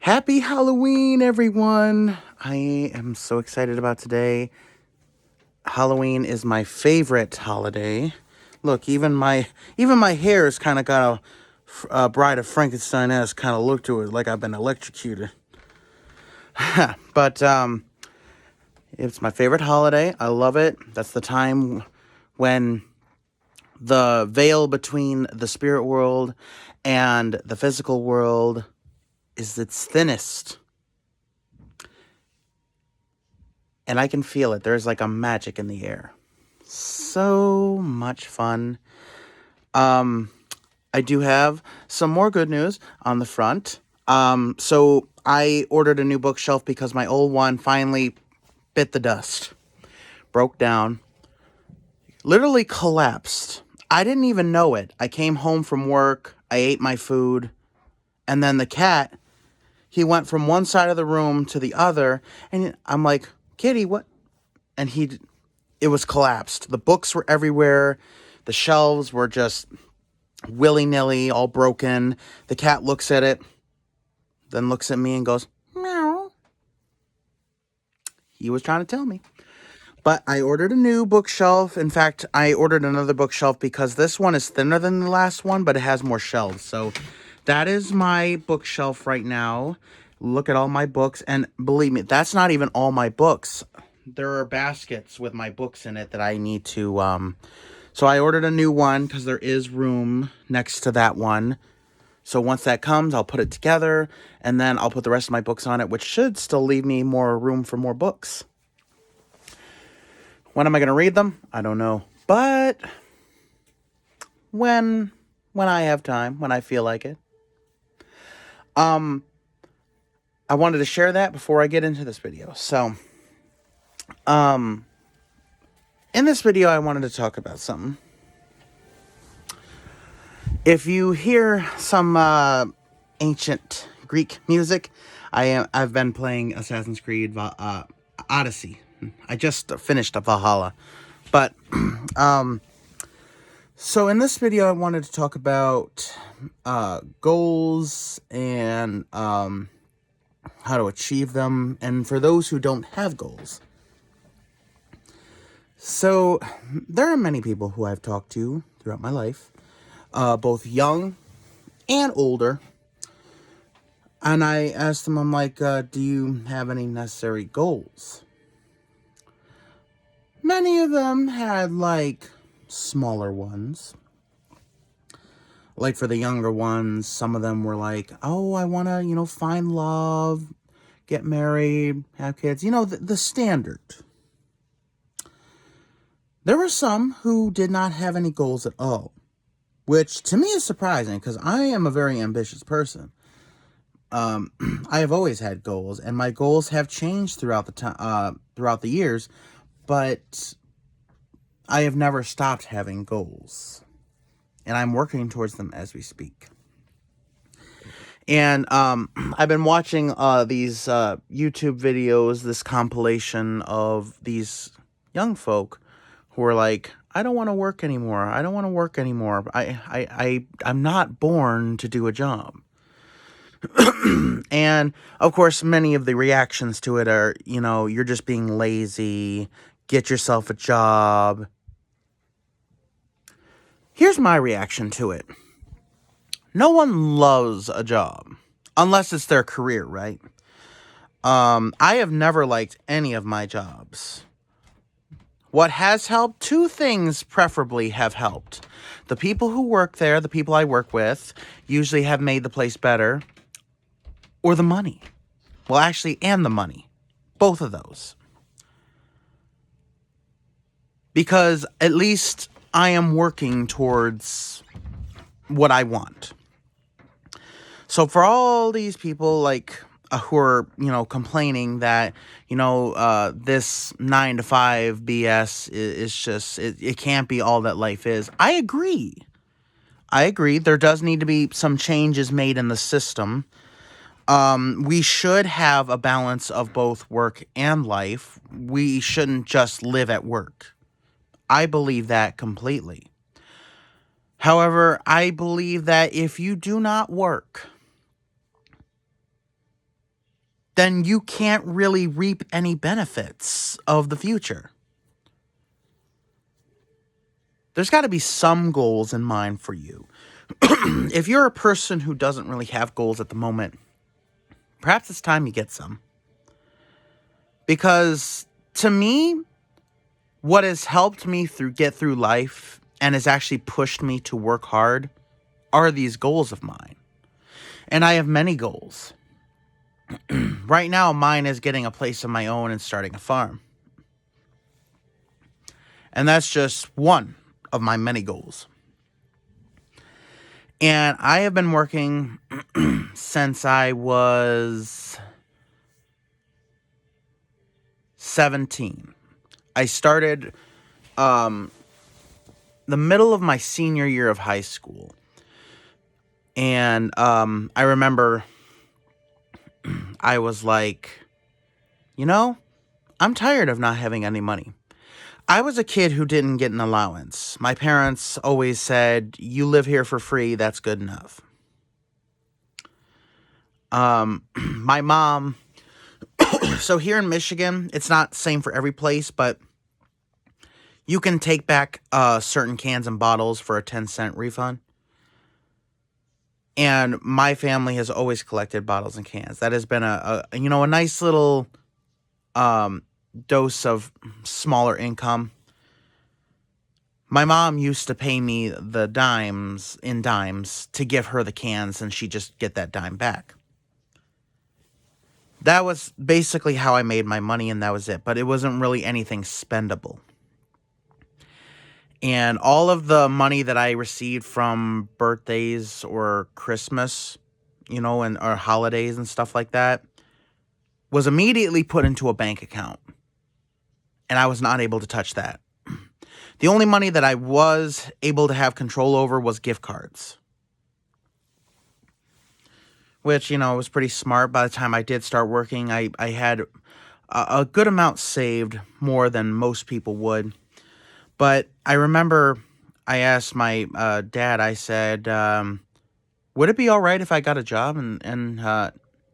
Happy Halloween, everyone! I am so excited about today. Halloween is my favorite holiday. Look, even my hair has kind of got a Bride of Frankenstein-esque kind of look to it, like I've been electrocuted. But it's my favorite holiday. I love it. That's the time when the veil between the spirit world and the physical world is its thinnest. And I can feel it. There's like a magic in the air. So much fun. I do have some more good news on the front. So I ordered a new bookshelf because my old one finally bit the dust. Broke down. Literally collapsed. I didn't even know it. I came home from work. I ate my food. And then the cat, he went from one side of the room to the other. And I'm like, Kitty, what? And it was collapsed. The books were everywhere. The shelves were just willy-nilly, all broken. The cat looks at it, then looks at me and goes, meow. He was trying to tell me. But I ordered a new bookshelf. In fact, I ordered another bookshelf because this one is thinner than the last one, but it has more shelves. So that is my bookshelf right now. Look at all my books. And believe me, that's not even all my books. There are baskets with my books in it that I need to, so I ordered a new one because there is room next to that one. So once that comes, I'll put it together, and then I'll put the rest of my books on it, which should still leave me more room for more books. When am I going to read them? I don't know. But when I have time, when I feel like it. I wanted to share that before I get into this video. So, in this video, I wanted to talk about something. If you hear some ancient Greek music, I've been playing Assassin's Creed Odyssey. I just finished Valhalla. But so in this video I wanted to talk about goals and how to achieve them, and for those who don't have goals. So there are many people who I've talked to throughout my life, both young and older, and I asked them, I'm like, do you have any necessary goals? Many of them had, like, smaller ones. Like, for the younger ones, some of them were like, oh, I want to, find love, get married, have kids. The standard. There were some who did not have any goals at all, which to me is surprising because I am a very ambitious person. I have always had goals, and my goals have changed throughout the years, but I have never stopped having goals, and I'm working towards them as we speak. And I've been watching these YouTube videos, this compilation of these young folk who are like, I don't want to work anymore. I don't want to work anymore. I'm not born to do a job. And, of course, many of the reactions to it are, you're just being lazy, get yourself a job. Here's my reaction to it. No one loves a job, unless it's their career, right? I have never liked any of my jobs. What has helped? Two things preferably have helped. The people who work there, the people I work with, usually have made the place better. Or the money. Well, actually, and the money. Both of those. Because at least I am working towards what I want. So for all these people who are, complaining that, this 9-to-5 BS is just, it can't be all that life is. I agree. There does need to be some changes made in the system. We should have a balance of both work and life. We shouldn't just live at work. I believe that completely. However, I believe that if you do not work, then you can't really reap any benefits of the future. There's got to be some goals in mind for you. If you're a person who doesn't really have goals at the moment, perhaps it's time you get some. Because to me, what has helped me get through life and has actually pushed me to work hard are these goals of mine. And I have many goals. Right now, mine is getting a place of my own and starting a farm. And that's just one of my many goals. And I have been working since I was 17. I started the middle of my senior year of high school. And I remember I was like, I'm tired of not having any money. I was a kid who didn't get an allowance. My parents always said, you live here for free, that's good enough. My mom, so here in Michigan, it's not the same for every place, but you can take back certain cans and bottles for a 10-cent refund. And my family has always collected bottles and cans. That has been a nice little dose of smaller income. My mom used to pay me the dimes to give her the cans, and she'd just get that dime back. That was basically how I made my money, and that was it. But it wasn't really anything spendable. And all of the money that I received from birthdays or Christmas, or holidays and stuff like that, was immediately put into a bank account. And I was not able to touch that. The only money that I was able to have control over was gift cards. Which, was pretty smart. By the time I did start working, I had a good amount saved, more than most people would. But I remember I asked my dad, I said, would it be all right if I got a job? And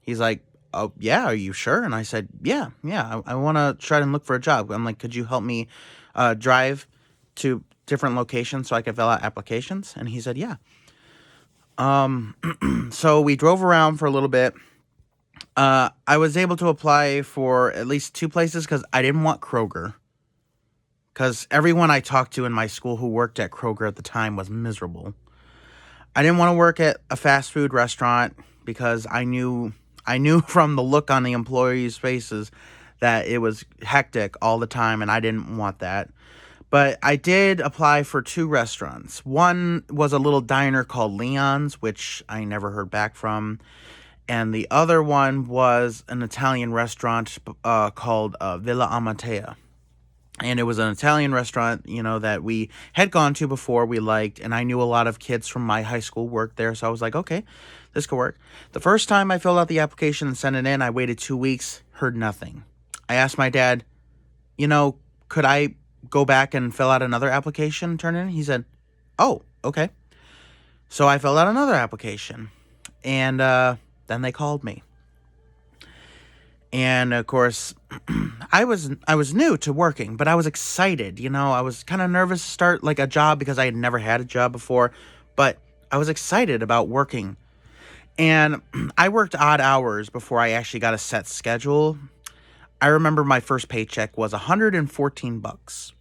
he's like, oh, yeah, are you sure? And I said, yeah, I want to try and look for a job. I'm like, could you help me drive to different locations so I could fill out applications? And he said, yeah. So we drove around for a little bit. I was able to apply for at least 2 places because I didn't want Kroger. Because everyone I talked to in my school who worked at Kroger at the time was miserable. I didn't want to work at a fast food restaurant because I knew from the look on the employees' faces that it was hectic all the time, and I didn't want that. But I did apply for 2 restaurants. One was a little diner called Leon's, which I never heard back from. And the other one was an Italian restaurant called Villa Amatea. And it was an Italian restaurant, that we had gone to before, we liked. And I knew a lot of kids from my high school worked there. So I was like, okay, this could work. The first time I filled out the application and sent it in, I waited 2 weeks, heard nothing. I asked my dad, could I go back and fill out another application, turn it in? He said, oh, okay. So I filled out another application. And then they called me. And of course, I was new to working, but I was excited. I was kind of nervous to start like a job because I had never had a job before, but I was excited about working. And I worked odd hours before I actually got a set schedule. I remember my first paycheck was $114.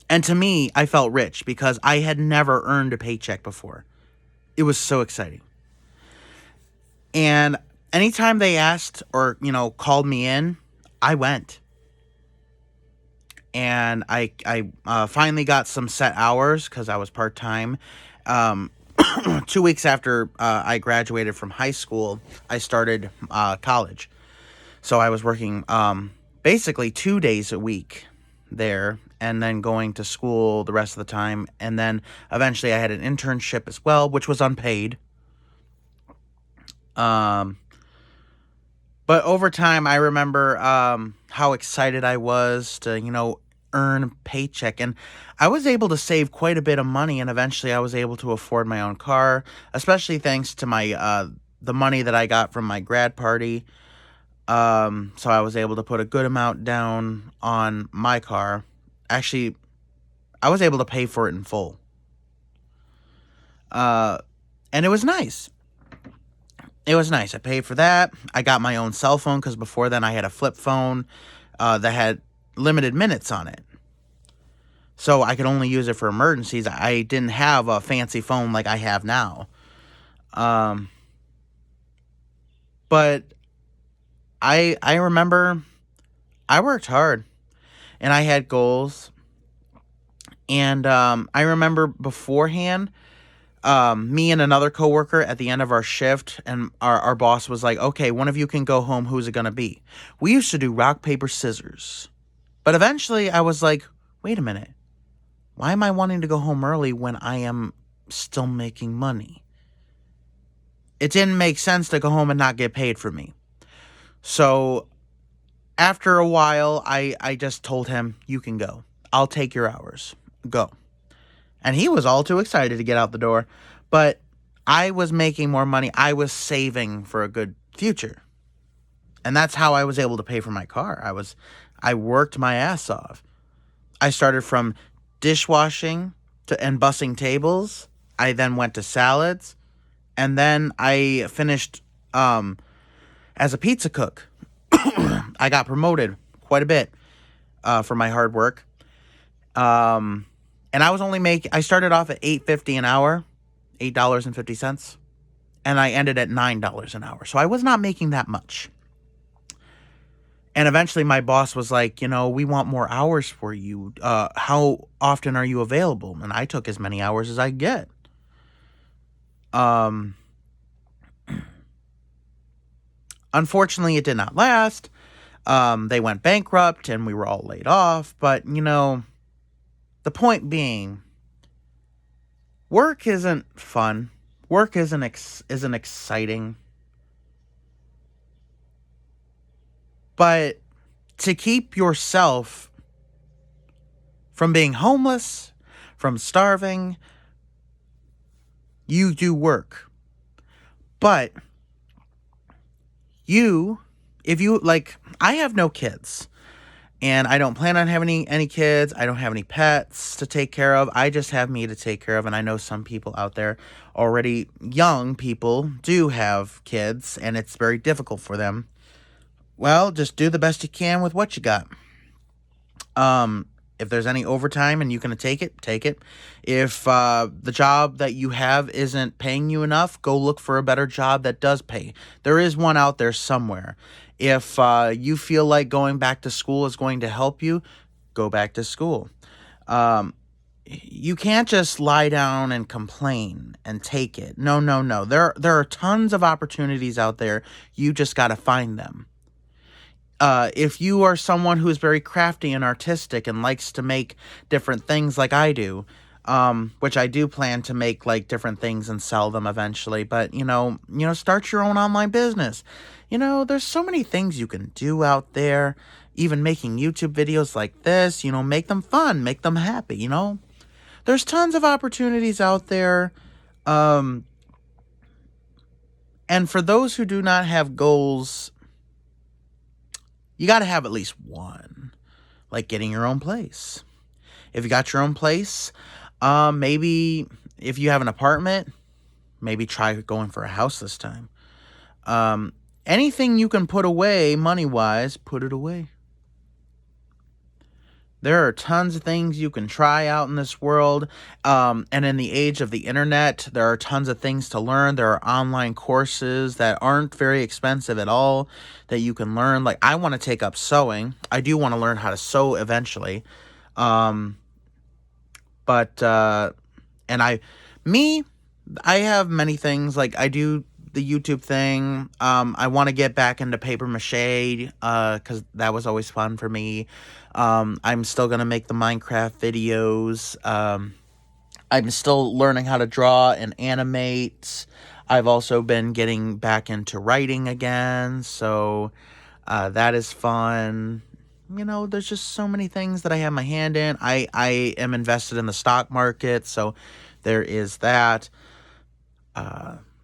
And to me, I felt rich because I had never earned a paycheck before. It was so exciting. And anytime they asked or, called me in, I went. And I finally got some set hours because I was part-time. 2 weeks after I graduated from high school, I started college. So I was working basically 2 days a week there and then going to school the rest of the time. And then eventually I had an internship as well, which was unpaid. But over time, I remember how excited I was to, earn a paycheck. And I was able to save quite a bit of money, and eventually I was able to afford my own car, especially thanks to my the money that I got from my grad party. So I was able to put a good amount down on my car. Actually, I was able to pay for it in full. Uh, and it was nice. It was nice. I paid for that. I got my own cell phone because before then I had a flip phone that had limited minutes on it. So I could only use it for emergencies. I didn't have a fancy phone like I have now. Um, but I remember I worked hard and I had goals. And I remember beforehand, me and another coworker at the end of our shift, and our boss was like, okay, one of you can go home. Who's it going to be? We used to do rock, paper, scissors. But eventually I was like, wait a minute. Why am I wanting to go home early when I am still making money? It didn't make sense to go home and not get paid for me. So after a while, I just told him, you can go. I'll take your hours. Go. And he was all too excited to get out the door. But I was making more money. I was saving for a good future. And that's how I was able to pay for my car. I worked my ass off. I started from dishwashing and bussing tables. I then went to salads. And then I finished as a pizza cook. I got promoted quite a bit for my hard work. And I started off at $8.50 an hour, $8.50, and I ended at $9 an hour. So I was not making that much. And eventually my boss was like, we want more hours for you. How often are you available? And I took as many hours as I could get. Unfortunately, it did not last. They went bankrupt and we were all laid off. But, the point being, work isn't fun. Work isn't exciting. But to keep yourself from being homeless, from starving, you do work. But I have no kids. And I don't plan on having any kids. I don't have any pets to take care of. I just have me to take care of. And I know some people out there, already young people, do have kids. And it's very difficult for them. Well, just do the best you can with what you got. If there's any overtime and you can take it, take it. If the job that you have isn't paying you enough, go look for a better job that does pay. There is one out there somewhere. If you feel like going back to school is going to help you, go back to school. You can't just lie down and complain and take it. No, no, no. There are tons of opportunities out there. You just got to find them. If you are someone who is very crafty and artistic and likes to make different things like I do, which I do plan to make like different things and sell them eventually, but start your own online business. There's so many things you can do out there, even making YouTube videos like this, make them fun, make them happy, There's tons of opportunities out there. And for those who do not have goals, you got to have at least one, like getting your own place. If you got your own place, maybe if you have an apartment, maybe try going for a house this time. Anything you can put away money-wise, put it away. There are tons of things you can try out in this world. And in the age of the internet, there are tons of things to learn. There are online courses that aren't very expensive at all that you can learn. Like, I want to take up sewing. I do want to learn how to sew eventually. I have many things. Like, I do the YouTube thing. I want to get back into paper mache, because that was always fun for me. I'm still going to make the Minecraft videos. I'm still learning how to draw and animate. I've also been getting back into writing again, so that is fun. There's just so many things that I have my hand in. I am invested in the stock market, so there is that.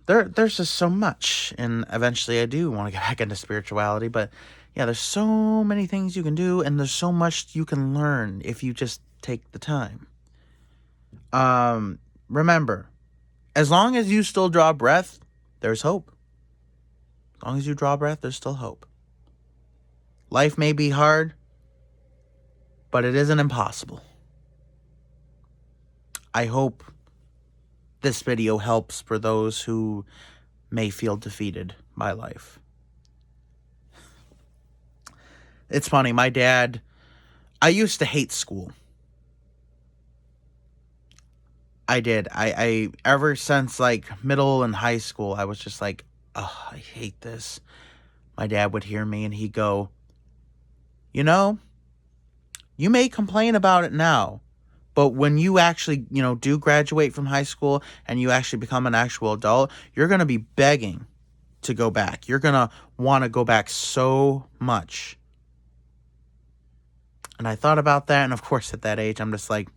there's just so much, and eventually I do want to get back into spirituality, but yeah, there's so many things you can do, and there's so much you can learn if you just take the time. Remember, as long as you still draw breath, there's hope. As long as you draw breath, there's still hope. Life may be hard, but it isn't impossible. I hope this video helps for those who may feel defeated by life. It's funny, my dad, I used to hate school. I did. I ever since like middle and high school, I was just like, oh, I hate this. My dad would hear me and he'd go, you know, you may complain about it now, but when you actually, do graduate from high school and you actually become an actual adult, you're going to be begging to go back. You're going to want to go back so much. And I thought about that. And of course, at that age, I'm just like,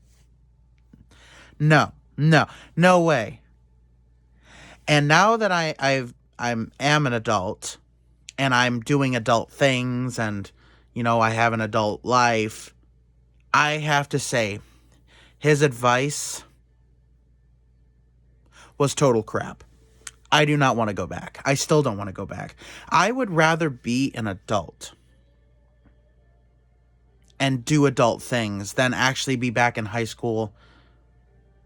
no way. And now that I am an adult and I'm doing adult things and, I have an adult life, I have to say his advice was total crap. I do not want to go back. I still don't want to go back. I would rather be an adult and do adult things than actually be back in high school.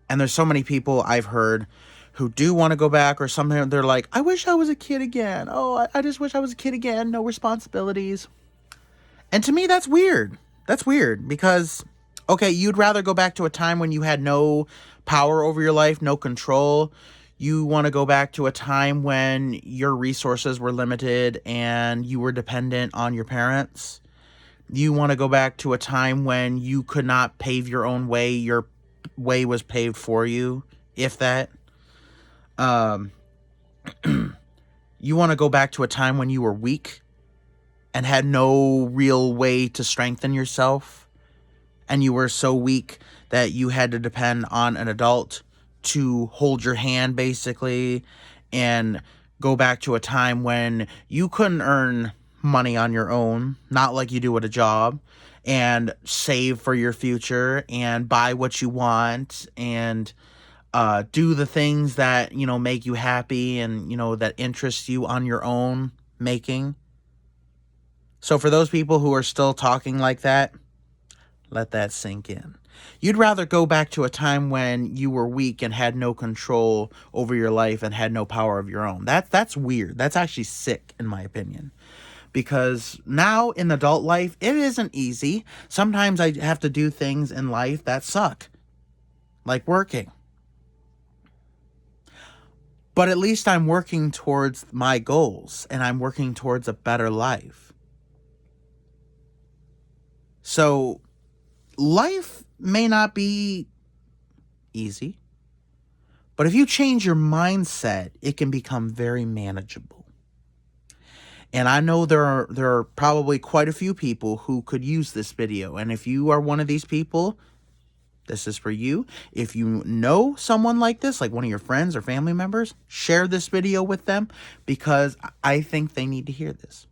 And there's so many people I've heard who do want to go back, or something. They're like, I wish I was a kid again. Oh, I just wish I was a kid again. No responsibilities. And to me, that's weird. That's weird because, okay, you'd rather go back to a time when you had no power over your life, no control. You want to go back to a time when your resources were limited and you were dependent on your parents. You want to go back to a time when you could not pave your own way. Your way was paved for you, if that. You want to go back to a time when you were weak and had no real way to strengthen yourself, and you were so weak that you had to depend on an adult to hold your hand, basically, and go back to a time when you couldn't earn money on your own, not like you do at a job, and save for your future and buy what you want and do the things that, make you happy and, that interest you on your own making. So for those people who are still talking like that, let that sink in. You'd rather go back to a time when you were weak and had no control over your life and had no power of your own. That's weird. That's actually sick, in my opinion. Because now in adult life, it isn't easy. Sometimes I have to do things in life that suck, like working. But at least I'm working towards my goals and I'm working towards a better life. So life may not be easy, but if you change your mindset, it can become very manageable. And I know there are probably quite a few people who could use this video. And if you are one of these people, this is for you. If you know someone like this, like one of your friends or family members, share this video with them because I think they need to hear this.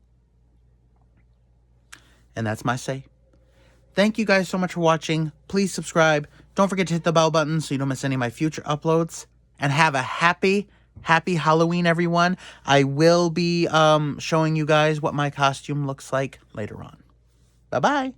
And that's my say. Thank you guys so much for watching. Please subscribe. Don't forget to hit the bell button so you don't miss any of my future uploads. And have a happy Halloween, everyone. I will be showing you guys what my costume looks like later on. Bye-bye.